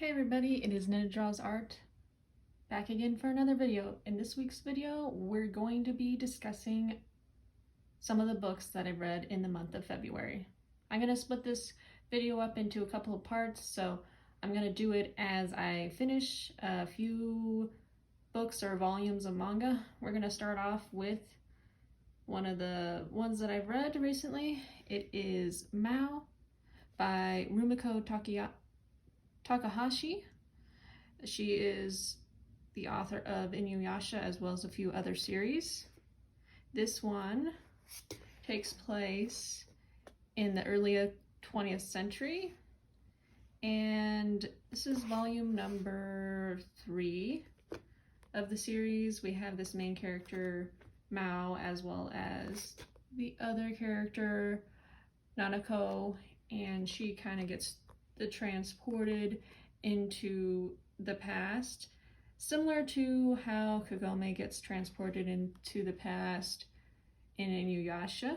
Hey everybody, it is NinjaDrawsArt back again for another video. In this week's video, we're going to be discussing some of the books that I read in the month of February. I'm going to split this video up into a couple of parts, so I'm going to do it as I finish a few books or volumes of manga. We're going to start off with one of the ones that I've read recently. It is Mao by Rumiko Takahashi. She is the author of Inuyasha as well as a few other series. This one takes place in the early 20th century, and this is volume number 3 of the series. We have this main character Mao as well as the other character Nanako, and she kind of gets transported into the past, similar to how Kagome gets transported into the past in Inuyasha,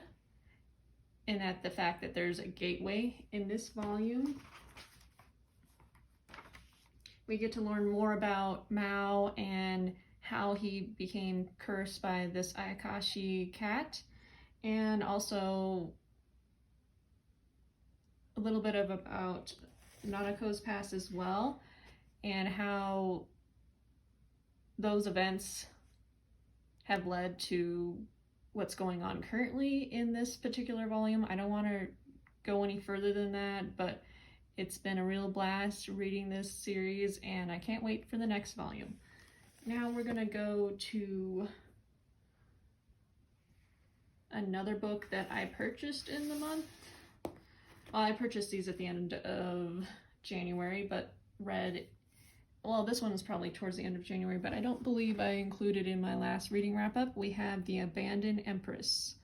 and at the fact that there's a gateway in this volume. We get to learn more about Mao and how he became cursed by this Ayakashi cat, and also a little bit about Nanako's past as well, and how those events have led to what's going on currently in this particular volume. I don't want to go any further than that, but it's been a real blast reading this series, and I can't wait for the next volume. Now we're going to go to another book that I purchased in the month. Well, I purchased these at the end of January, but read, well, this one is probably towards the end of January, but I don't believe I included in my last reading wrap-up. We have The Abandoned Empress.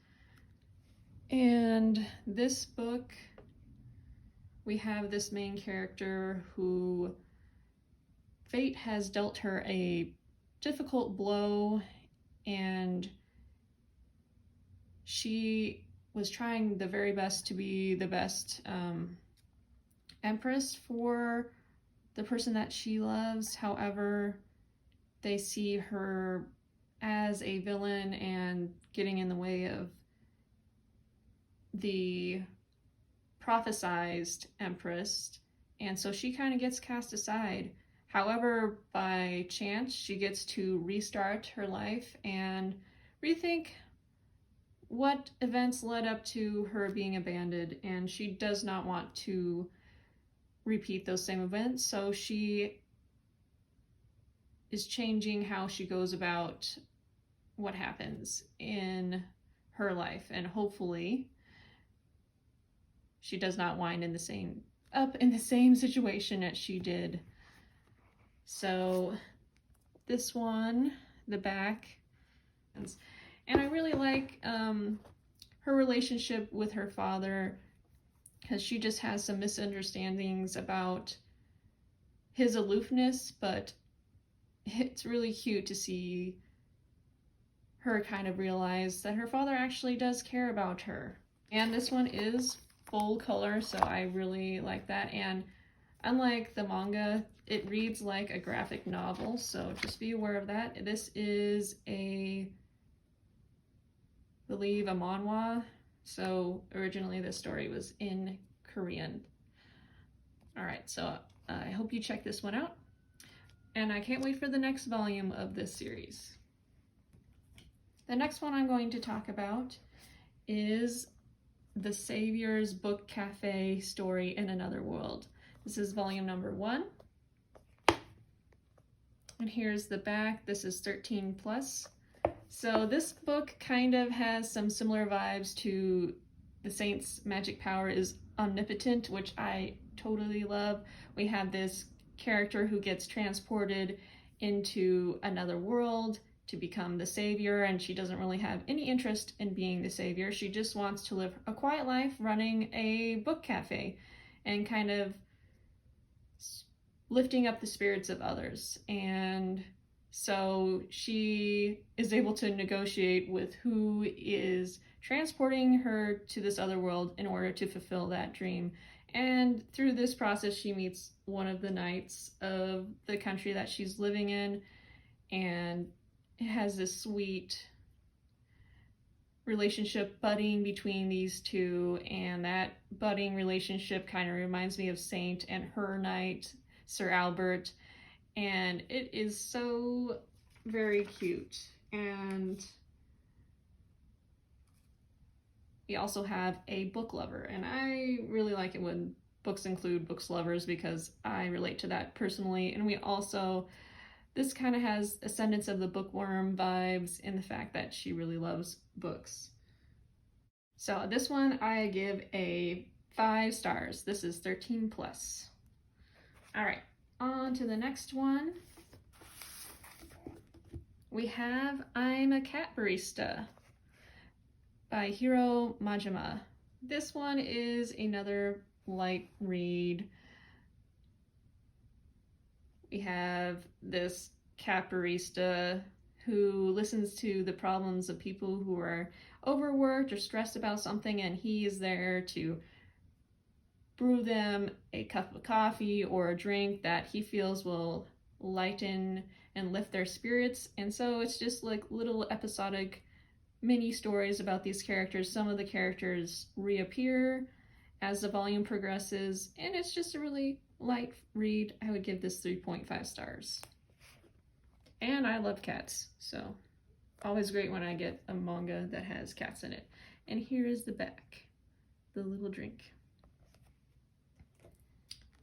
And this book, we have this main character who fate has dealt her a difficult blow, and she was trying the very best to be the best empress for the person that she loves. However, they see her as a villain and getting in the way of the prophesized empress, and so she kind of gets cast aside. However, by chance, she gets to restart her life and rethink what events led up to her being abandoned, and she does not want to repeat those same events, so she is changing how she goes about what happens in her life, and hopefully she does not wind in the same situation as she did. So this one, the back, and I really like her relationship with her father, because she just has some misunderstandings about his aloofness, but it's really cute to see her kind of realize that her father actually does care about her. And this one is full color, so I really like that. And unlike the manga, it reads like a graphic novel, so just be aware of that. This is I believe a manhwa, so originally this story was in Korean. Alright, so I hope you check this one out, and I can't wait for the next volume of this series. The next one I'm going to talk about is The Savior's Book Cafe Story in Another World. This is volume number 1. And here's the back. This is 13 plus. So this book kind of has some similar vibes to The Saint's Magic Power is Omnipotent, which I totally love. We have this character who gets transported into another world to become the savior, and she doesn't really have any interest in being the savior. She just wants to live a quiet life running a book cafe and kind of lifting up the spirits of others. And so she is able to negotiate with who is transporting her to this other world in order to fulfill that dream. And through this process, she meets one of the knights of the country that she's living in, and it has this sweet relationship budding between these two, and that budding relationship kind of reminds me of Saint and her knight, Sir Albert, and it is so very cute. And we also have a book lover, and I really like it when books include books lovers because I relate to that personally. And we also, this kind of has Ascendants of the Bookworm vibes in the fact that she really loves books. So this one I give a 5 stars. This is 13 plus. All right, on to the next one. We have I'm a Cat Barista by Hiro Majima. This one is another light read. We have this cat barista who listens to the problems of people who are overworked or stressed about something, and he is there to brew them a cup of coffee or a drink that he feels will lighten and lift their spirits. And so it's just like little episodic mini stories about these characters. Some of the characters reappear as the volume progresses, and it's just a really light read. I would give this 3.5 stars. And I love cats, so always great when I get a manga that has cats in it. And here is the back, the little drink.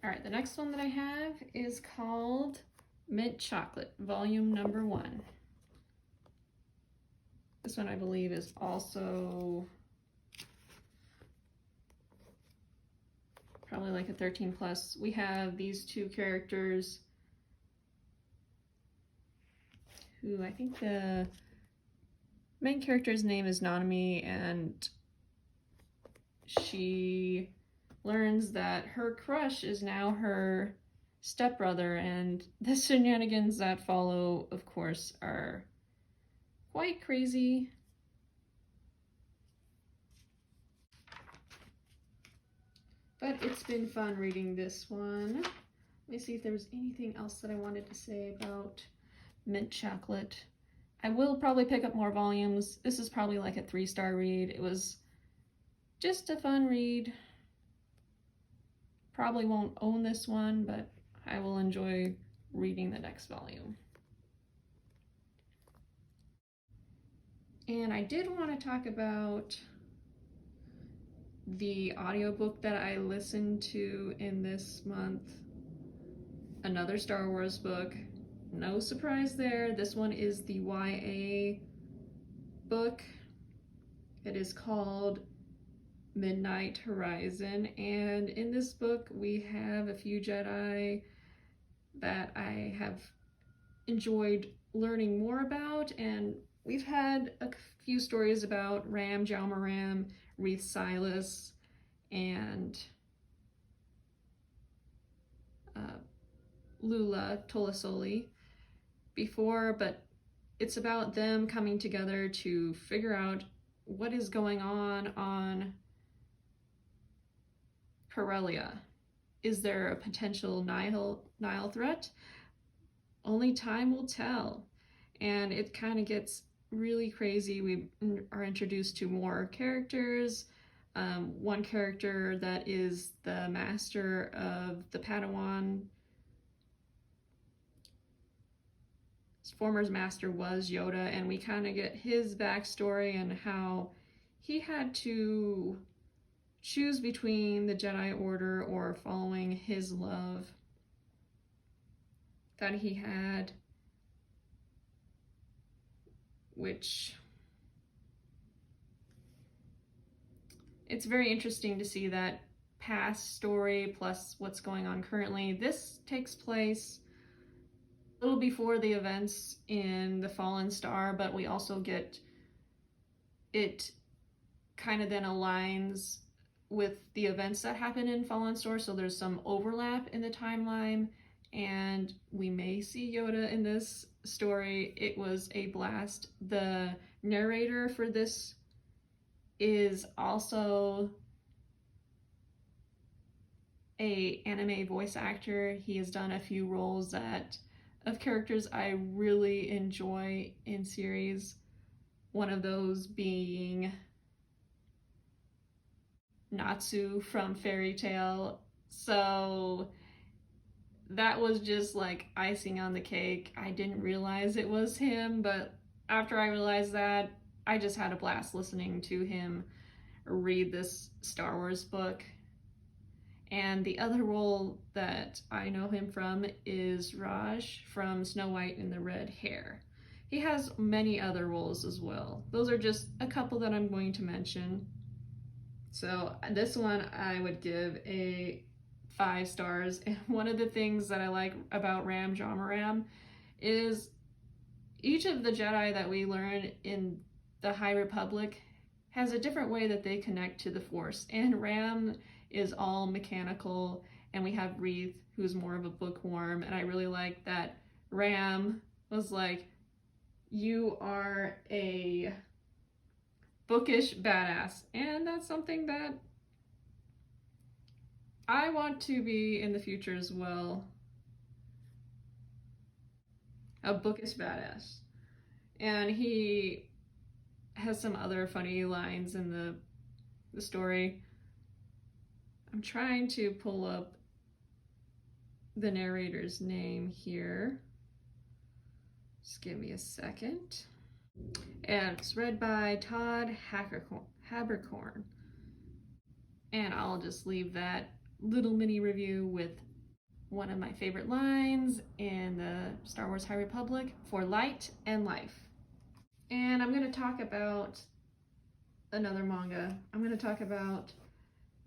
All right, the next one that I have is called Mint Chocolate, volume number 1. This one I believe is also probably like a 13 plus. We have these two characters who, I think the main character's name is Nanami, and she learns that her crush is now her stepbrother, and the shenanigans that follow, of course, are quite crazy. But it's been fun reading this one. Let me see if there was anything else that I wanted to say about Mint Chocolate. I will probably pick up more volumes. This is probably like a 3-star read. It was just a fun read. Probably won't own this one, but I will enjoy reading the next volume. And I did want to talk about the audiobook that I listened to in this month. Another Star Wars book. No surprise there. This one is the YA book. It is called Midnight Horizon, and in this book we have a few Jedi that I have enjoyed learning more about, and we've had a few stories about Ram Jalmaram, Reith Silas, and Lula Tolasoli before, but it's about them coming together to figure out what is going on Corellia. Is there a potential Nihil threat? Only time will tell. And it kind of gets really crazy. We are introduced to more characters. One character that is the master of the Padawan. His former master was Yoda, and we kind of get his backstory and how he had to choose between the Jedi Order or following his love that he had, which it's very interesting to see that past story plus what's going on currently. This takes place a little before the events in The Fallen Star, but we also get it kind of then aligns with the events that happen in Fallen Star, so there's some overlap in the timeline, and we may see Yoda in this story. It was a blast. The narrator for this is also a anime voice actor. He has done a few roles of characters I really enjoy in series. One of those being Natsu from Fairy Tail. So that was just like icing on the cake. I didn't realize it was him, but after I realized that, I just had a blast listening to him read this Star Wars book. And the other role that I know him from is Raj from Snow White and the Red Hair. He has many other roles as well. Those are just a couple that I'm going to mention. So this one I would give a 5 stars. And one of the things that I like about Ram Jamaram is each of the Jedi that we learn in the High Republic has a different way that they connect to the Force. And Ram is all mechanical, and we have Wreath, who's more of a bookworm, and I really like that Ram was like, you are a bookish badass, and that's something that I want to be in the future as well. A bookish badass. And he has some other funny lines in the story. I'm trying to pull up the narrator's name here. Just give me a second. And it's read by Todd Habercorn. And I'll just leave that little mini review with one of my favorite lines in the Star Wars High Republic: for light and life. And I'm going to talk about another manga. I'm going to talk about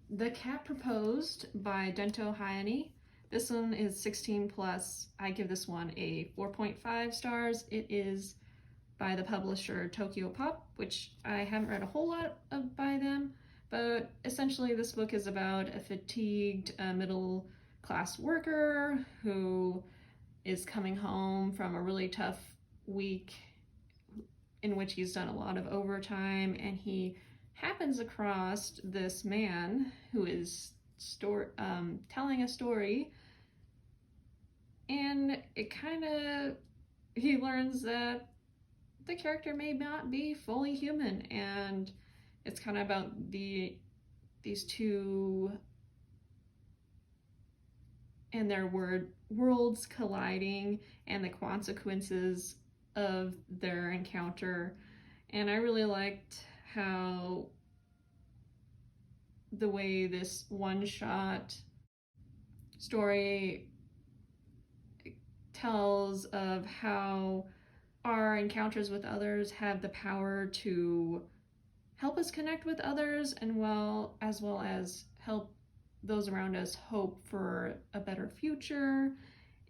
The Cat Proposed by Dento Hayane. This one is 16 plus. I give this one a 4.5 stars. It is by the publisher Tokyo Pop, which I haven't read a whole lot of by them, but essentially this book is about a fatigued middle class worker who is coming home from a really tough week in which he's done a lot of overtime, and he happens across this man who is telling a story, and he learns that the character may not be fully human, and it's kind of about these two and their worlds colliding and the consequences of their encounter. And I really liked how the way this one-shot story tells of how our encounters with others have the power to help us connect with others, and as well as help those around us hope for a better future,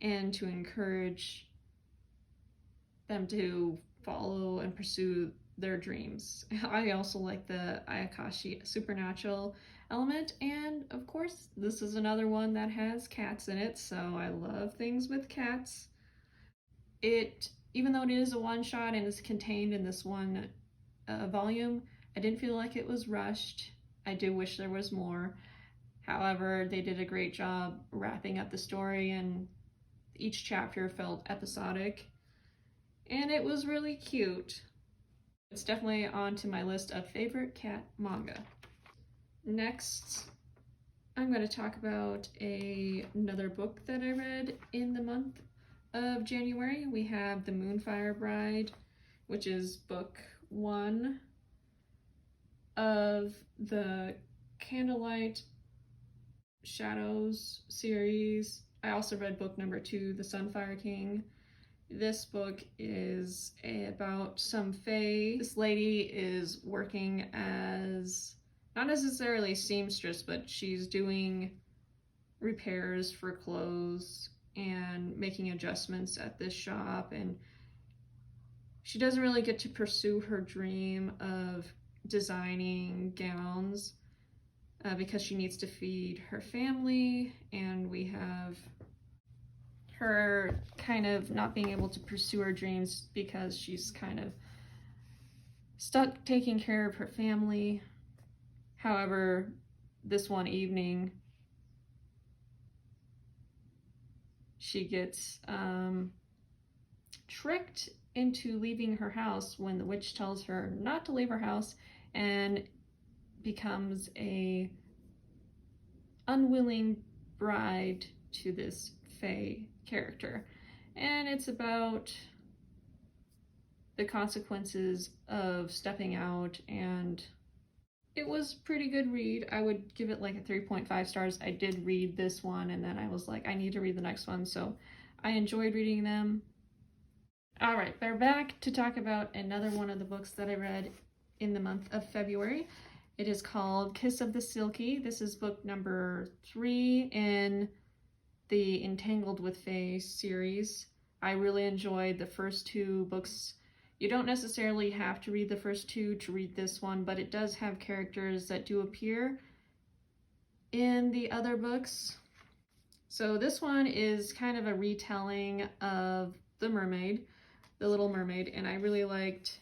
and to encourage them to follow and pursue their dreams. I also like the Ayakashi supernatural element, and of course this is another one that has cats in it, so I love things with cats. Even though it is a one-shot and is contained in this one volume, I didn't feel like it was rushed. I do wish there was more. However, they did a great job wrapping up the story, and each chapter felt episodic, and it was really cute. It's definitely on to my list of favorite cat manga. Next, I'm going to talk about another book that I read in the month of January. We have The Moonfire Bride, which is book 1 of the Candlelight Shadows series. I also read book number 2, The Sunfire King. This book is about some fae. This lady is working as, not necessarily seamstress, but she's doing repairs for clothes and making adjustments at this shop, and she doesn't really get to pursue her dream of designing gowns because she needs to feed her family, and we have her kind of not being able to pursue her dreams because she's kind of stuck taking care of her family. However, this one evening, she gets tricked into leaving her house when the witch tells her not to leave her house, and becomes a unwilling bride to this fae character. And it's about the consequences of stepping out, and it was pretty good read. I would give it like a 3.5 stars. I did read this one and then I was like, I need to read the next one, so I enjoyed reading them. All right, we're back to talk about another one of the books that I read in the month of February. It is called Kiss of the Silky. This is book number 3 in the Entangled with Fae series. I really enjoyed the first 2 books. You don't necessarily have to read the first 2 to read this one, but it does have characters that do appear in the other books. So this one is kind of a retelling of The Mermaid, The Little Mermaid, and I really liked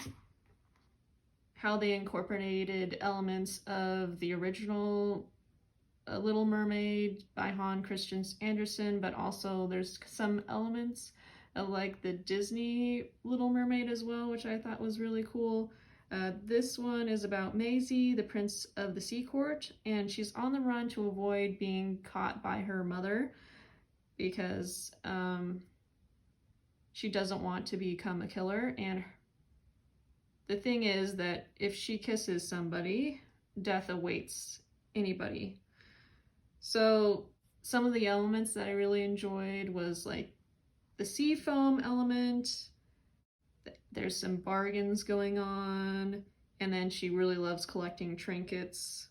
how they incorporated elements of the original Little Mermaid by Hans Christian Andersen, but also there's some elements of like the Disney Little Mermaid as well, which I thought was really cool. This one is about Maisie, the prince of the sea court, and she's on the run to avoid being caught by her mother because she doesn't want to become a killer. And the thing is that if she kisses somebody, death awaits anybody. So some of the elements that I really enjoyed was like the sea foam element. There's some bargains going on, and then she really loves collecting trinkets.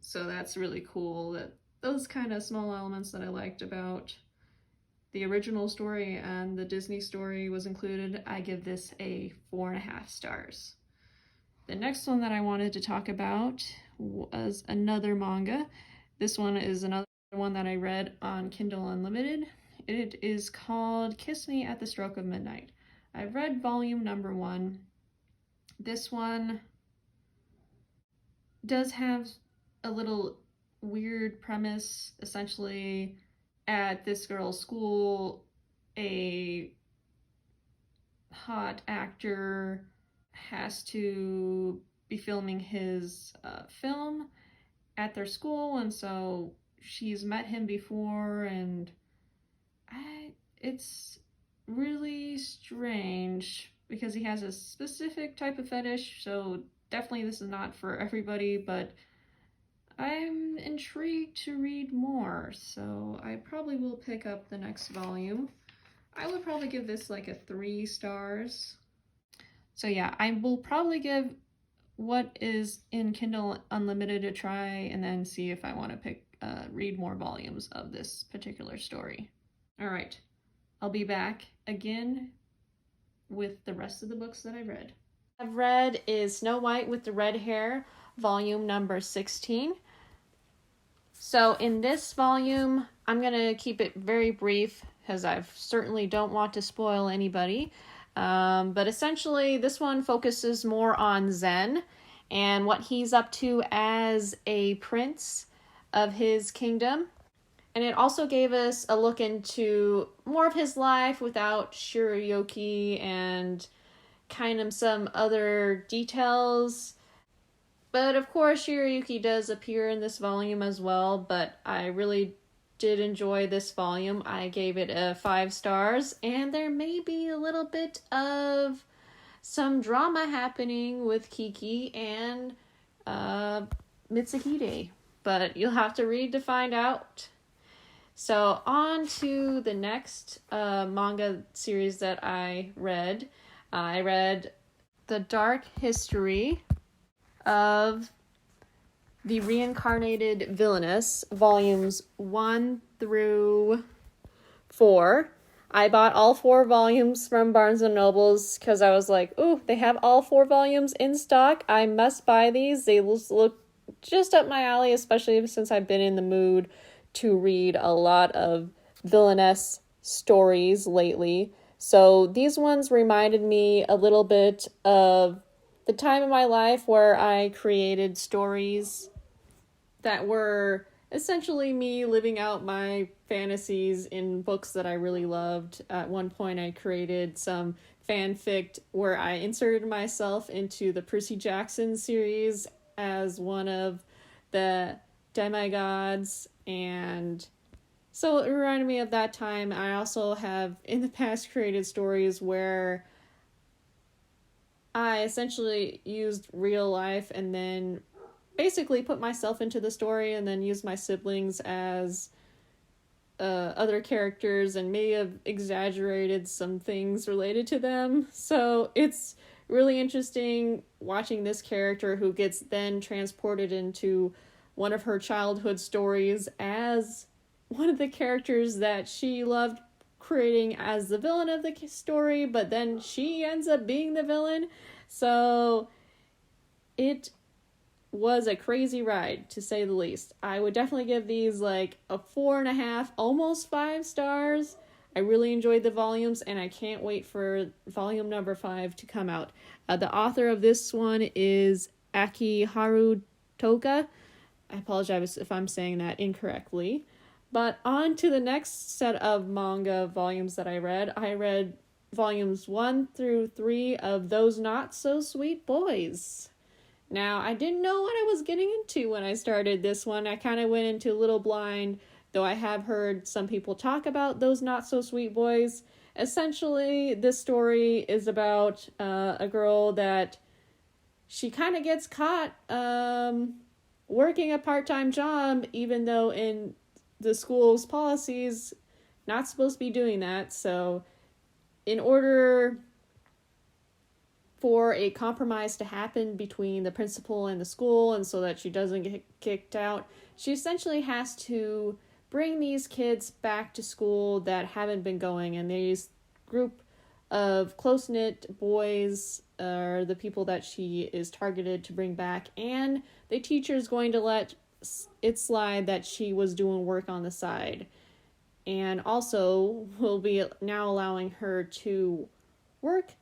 So that's really cool. That those kind of small elements that I liked about the original story and the Disney story was included. I give this a 4.5 stars. The next one that I wanted to talk about was another manga. This one is another one that I read on Kindle Unlimited. It is called Kiss Me at the Stroke of Midnight. I read volume number 1. This one does have a little weird premise. Essentially, at this girl's school, a hot actor has to be filming his film at their school, and so she's met him before, and it's really strange because he has a specific type of fetish, so definitely this is not for everybody, but I'm intrigued to read more, so I probably will pick up the next volume. I would probably give this like a 3 stars. So yeah, I will probably give what is in Kindle Unlimited a try and then see if I want to read more volumes of this particular story. All right, I'll be back again with the rest of the books that I read. I've read is Snow White with the Red Hair, volume number 16. So in this volume, I'm going to keep it very brief because I certainly don't want to spoil anybody. But essentially, this one focuses more on Zen and what he's up to as a prince of his kingdom. And it also gave us a look into more of his life without Shirayuki and kind of some other details. But of course, Shirayuki does appear in this volume as well, but I really did enjoy this volume. I gave it a 5 stars, and there may be a little bit of some drama happening with Kiki and Mitsuhide, but you'll have to read to find out. So on to the next manga series that I read. I read The Dark History of the Reincarnated Villainess, volumes 1 through 4. I bought all 4 volumes from Barnes & Nobles because I was like, ooh, they have all 4 volumes in stock. I must buy these. They look just up my alley, especially since I've been in the mood to read a lot of villainess stories lately. So these ones reminded me a little bit of the time in my life where I created stories that were essentially me living out my fantasies in books that I really loved. At one point, I created some fanfic where I inserted myself into the Percy Jackson series as one of the demigods, and so it reminded me of that time. I also have in the past created stories where I essentially used real life and then basically put myself into the story and then used my siblings as other characters and may have exaggerated some things related to them. So it's really interesting watching this character who gets then transported into one of her childhood stories as one of the characters that she loved creating as the villain of the story, but then she ends up being the villain. So it was a crazy ride, to say the least. I would definitely give these like a 4.5, almost 5 stars. I really enjoyed the volumes, and I can't wait for volume number 5 to come out. The author of this one is Akiharu Toka. I apologize if I'm saying that incorrectly. But on to the next set of manga volumes that I read. I read volumes 1 through 3 of Those Not So Sweet Boys. Now, I didn't know what I was getting into when I started this one. I kind of went into a little blind, though I have heard some people talk about Those Not So Sweet Boys. Essentially, this story is about a girl that she kind of gets caught working a part-time job, even though in the school's policies, not supposed to be doing that. So in order for a compromise to happen between the principal and the school, and so that she doesn't get kicked out, she essentially has to bring these kids back to school that haven't been going, and these group of close-knit boys are the people that she is targeted to bring back, and the teacher is going to let it slide that she was doing work on the side, and also will be now allowing her to work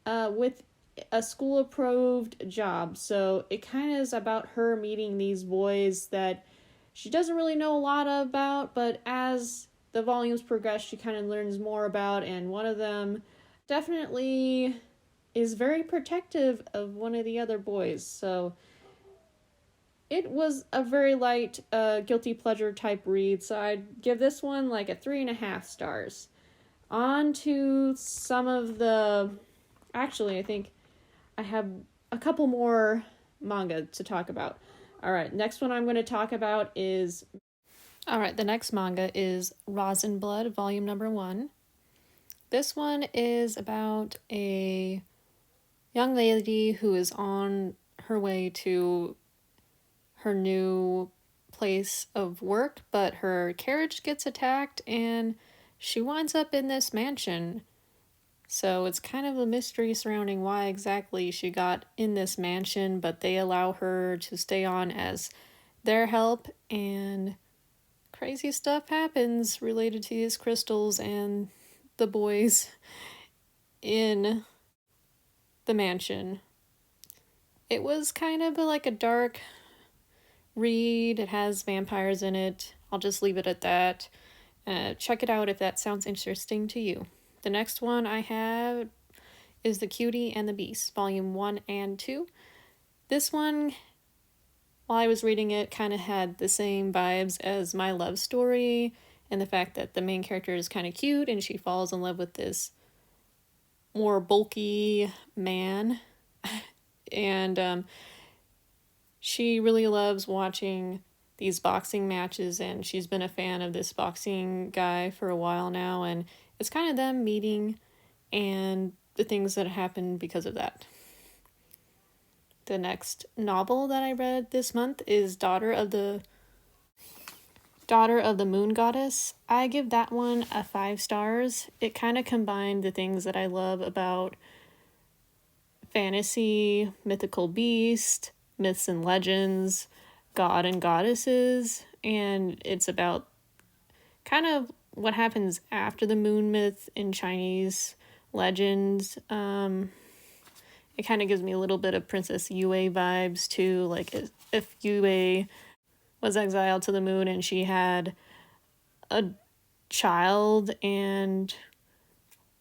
with a school-approved job. So it kind of is about her meeting these boys that she doesn't really know a lot about, but as the volumes progress, she kind of learns more about, and one of them definitely is very protective of one of the other boys. So it was a very light, guilty pleasure type read, so I'd give this one like a 3.5 stars. On to some of the... Actually, I think I have a couple more manga to talk about. Alright, next one I'm going to talk about is... Alright, the next manga is Rosin Blood, volume number 1. This one is about a young lady who is on her way to her new place of work, but her carriage gets attacked and she winds up in this mansion. So it's kind of a mystery surrounding why exactly she got in this mansion, but they allow her to stay on as their help, and crazy stuff happens related to these crystals and the boys in the mansion. It was kind of like a dark read. It has vampires in it. I'll just leave it at that. Check it out if that sounds interesting to you. The next one I have is The Cutie and the Beast, volume 1 and 2. This one, while I was reading it, kind of had the same vibes as my love story, and the fact that the main character is kind of cute and she falls in love with this more bulky man. And she really loves watching these boxing matches, and she's been a fan of this boxing guy for a while now, and it's kind of them meeting and the things that happen because of that. The next novel that I read this month is Daughter of the Moon Goddess. I give that one a 5 stars. It kind of combined the things that I love about fantasy, mythical beast, myths and legends, god and goddesses, and it's about kind of what happens after the moon myth in Chinese legends. It kind of gives me a little bit of Princess Yue vibes too, like if Yue was exiled to the moon and she had a child and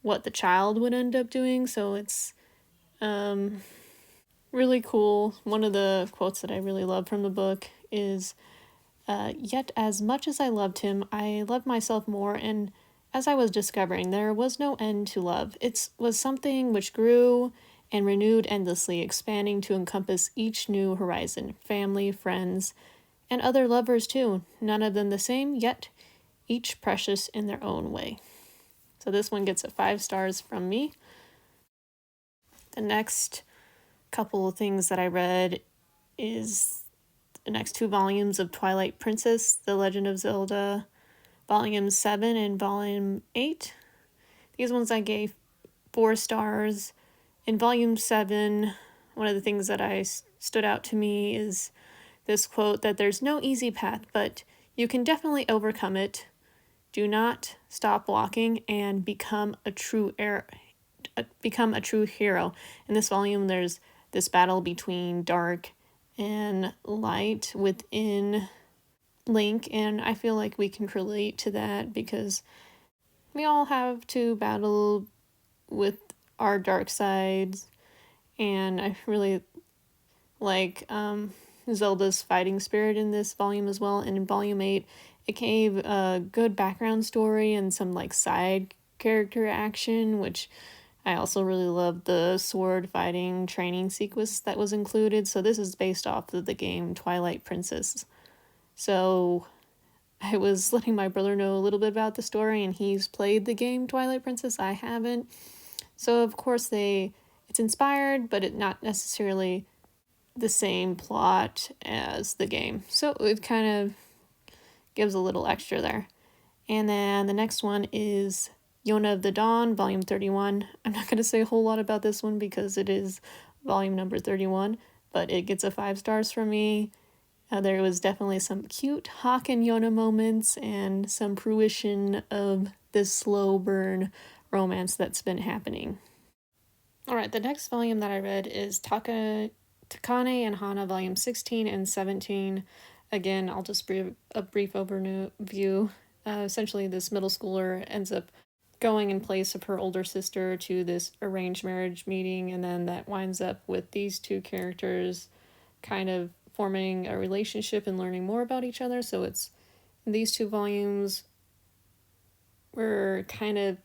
what the child would end up doing. So it's really cool. One of the quotes that I really love from the book is, yet as much as I loved him, I loved myself more, and as I was discovering, there was no end to love. It was something which grew and renewed endlessly, expanding to encompass each new horizon, family, friends, and other lovers too, none of them the same, yet each precious in their own way. So this one gets a 5 stars from me. The next couple of things that I read is the next 2 volumes of Twilight Princess, The Legend of Zelda, Volume 7 and Volume 8. These ones I gave 4 stars. In Volume 7, one of the things that stood out to me is this quote that there's no easy path, but you can definitely overcome it. Do not stop walking and become a true hero. In this volume, there's this battle between dark and light within Link, and I feel like we can relate to that because we all have to battle with our dark sides, and I really like Zelda's fighting spirit in this volume as well. And in Volume 8, it gave a good background story and some like side character action, which I also really loved the sword fighting training sequence that was included. So this is based off of the game Twilight Princess. So I was letting my brother know a little bit about the story, and he's played the game Twilight Princess. I haven't. So of course it's inspired, but it's not necessarily the same plot as the game. So it kind of gives a little extra there. And then the next one is Yonah of the Dawn, Volume 31. I'm not going to say a whole lot about this one because it is volume number 31, but it gets a 5 stars from me. There was definitely some cute Hawk and Yonah moments and some fruition of this slow burn romance that's been happening. Alright, the next volume that I read is Takane and Hana, Volume 16 and 17. Again, I'll just give a brief overview. Essentially, this middle schooler ends up going in place of her older sister to this arranged marriage meeting, and then that winds up with these 2 characters kind of forming a relationship and learning more about each other. So it's these 2 volumes, we're kind of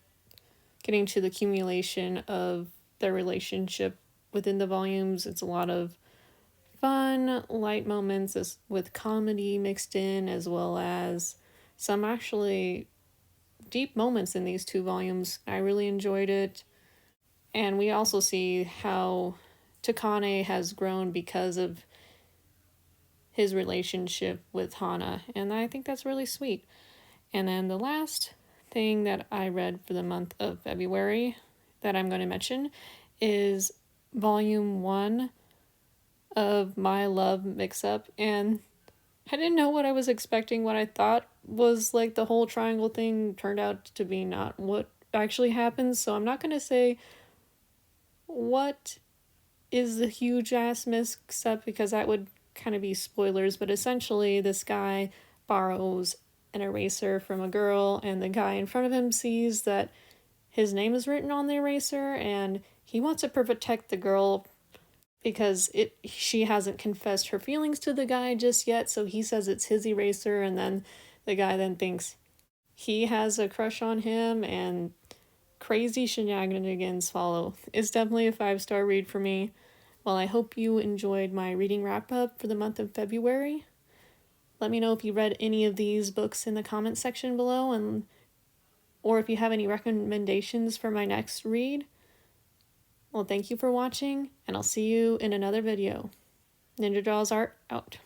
getting to the accumulation of their relationship within the volumes. It's a lot of fun, light moments with comedy mixed in, as well as some actually deep moments in these 2 volumes. I really enjoyed it. And we also see how Takane has grown because of his relationship with Hana, and I think that's really sweet. And then the last thing that I read for the month of February that I'm going to mention is Volume 1 of My Love Mix-Up, and I didn't know what I was expecting. What I thought was like the whole triangle thing turned out to be not what actually happens, so I'm not going to say what is the huge ass mix-up because that would kind of be spoilers, but essentially this guy borrows an eraser from a girl, and the guy in front of him sees that his name is written on the eraser, and he wants to protect the girl because she hasn't confessed her feelings to the guy just yet, so he says it's his eraser, and then the guy then thinks he has a crush on him, and crazy shenanigans follow. It's definitely a 5-star read for me. Well, I hope you enjoyed my reading wrap-up for the month of February. Let me know if you read any of these books in the comment section below, or if you have any recommendations for my next read. Well, thank you for watching, and I'll see you in another video. NinjaDrawsArt out.